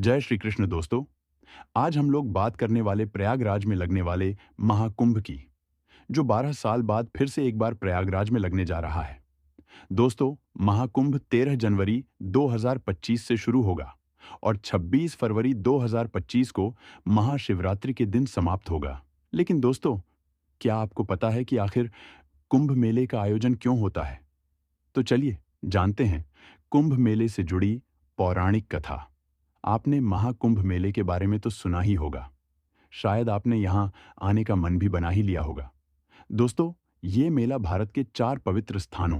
जय श्री कृष्ण दोस्तों। आज हम लोग बात करने वाले प्रयागराज में लगने वाले महाकुंभ की, जो 12 साल बाद फिर से एक बार प्रयागराज में लगने जा रहा है। दोस्तों, महाकुंभ 13 जनवरी 2025 से शुरू होगा और 26 फरवरी 2025 को महाशिवरात्रि के दिन समाप्त होगा। लेकिन दोस्तों, क्या आपको पता है कि आखिर कुंभ मेले का आयोजन क्यों होता है? तो चलिए जानते हैं कुंभ मेले से जुड़ी पौराणिक कथा। आपने महाकुंभ मेले के बारे में तो सुना ही होगा। शायद आपने यहाँ आने का मन भी बना ही लिया होगा। दोस्तों, ये मेला भारत के 4 पवित्र स्थानों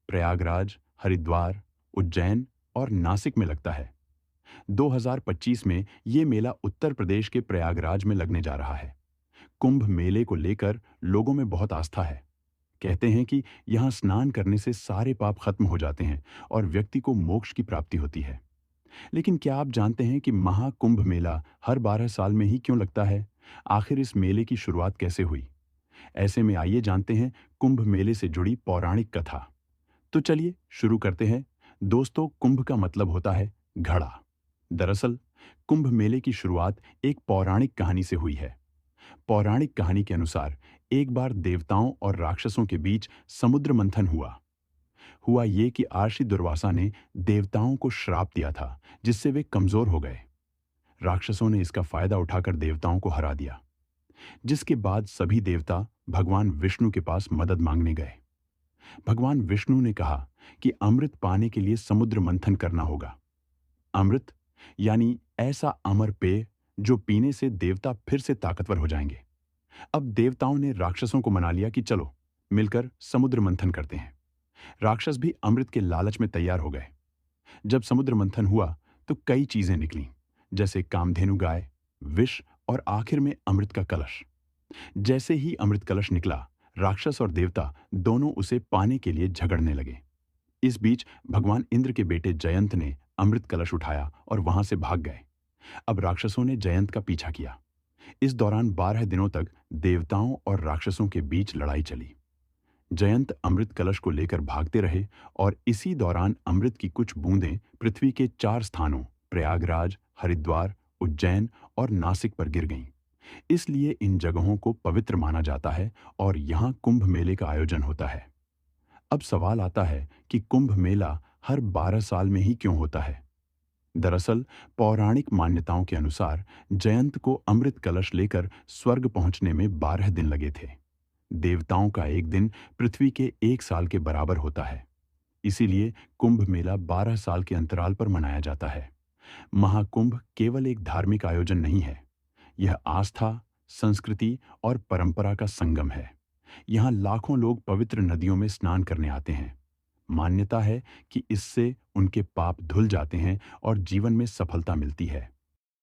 प्रयागराज, हरिद्वार, उज्जैन और नासिक में लगता है। 2025 में ये मेला उत्तर प्रदेश के प्रयागराज में लगने जा रहा है। कुंभ मेले को लेकर लोगों में बहुत आस्था है। कहते हैं कि यहाँ स्नान करने से सारे पाप खत्म हो जाते हैं और व्यक्ति को मोक्ष की प्राप्ति होती है। लेकिन क्या आप जानते हैं कि महाकुंभ मेला हर 12 साल में ही क्यों लगता है? आखिर इस मेले की शुरुआत कैसे हुई? ऐसे में आइए जानते हैं कुंभ मेले से जुड़ी पौराणिक कथा। तो चलिए शुरू करते हैं। दोस्तों, कुंभ का मतलब होता है घड़ा। दरअसल कुंभ मेले की शुरुआत एक पौराणिक कहानी से हुई है। पौराणिक कहानी के अनुसार एक बार देवताओं और राक्षसों के बीच समुद्र मंथन हुआ ये कि आर्षि दुर्वासा ने देवताओं को श्राप दिया था, जिससे वे कमजोर हो गए। राक्षसों ने इसका फायदा उठाकर देवताओं को हरा दिया, जिसके बाद सभी देवता भगवान विष्णु के पास मदद मांगने गए। भगवान विष्णु ने कहा कि अमृत पाने के लिए समुद्र मंथन करना होगा। अमृत यानी ऐसा अमर पेय जो पीने से देवता फिर से ताकतवर हो जाएंगे। अब देवताओं ने राक्षसों को मना लिया कि चलो मिलकर समुद्र मंथन करते हैं। राक्षस भी अमृत के लालच में तैयार हो गए। जब समुद्र मंथन हुआ तो कई चीजें निकलीं, जैसे कामधेनु गाय, विष और आखिर में अमृत का कलश। जैसे ही अमृत कलश निकला, राक्षस और देवता दोनों उसे पाने के लिए झगड़ने लगे। इस बीच भगवान इंद्र के बेटे जयंत ने अमृत कलश उठाया और वहां से भाग गए। अब राक्षसों ने जयंत का पीछा किया। इस दौरान 12 दिनों तक देवताओं और राक्षसों के बीच लड़ाई चली। जयंत अमृत कलश को लेकर भागते रहे और इसी दौरान अमृत की कुछ बूंदें पृथ्वी के 4 स्थानों प्रयागराज, हरिद्वार, उज्जैन और नासिक पर गिर गईं। इसलिए इन जगहों को पवित्र माना जाता है और यहाँ कुंभ मेले का आयोजन होता है। अब सवाल आता है कि कुंभ मेला हर 12 साल में ही क्यों होता है? दरअसल पौराणिक मान्यताओं के अनुसार जयंत को अमृत कलश लेकर स्वर्ग पहुंचने में 12 दिन लगे थे। देवताओं का एक दिन पृथ्वी के 1 साल के बराबर होता है। इसीलिए कुंभ मेला 12 साल के अंतराल पर मनाया जाता है। महाकुंभ केवल एक धार्मिक आयोजन नहीं है। यह आस्था, संस्कृति और परंपरा का संगम है। यहाँ लाखों लोग पवित्र नदियों में स्नान करने आते हैं। मान्यता है कि इससे उनके पाप धुल जाते हैं और जीवन में सफलता मिलती है।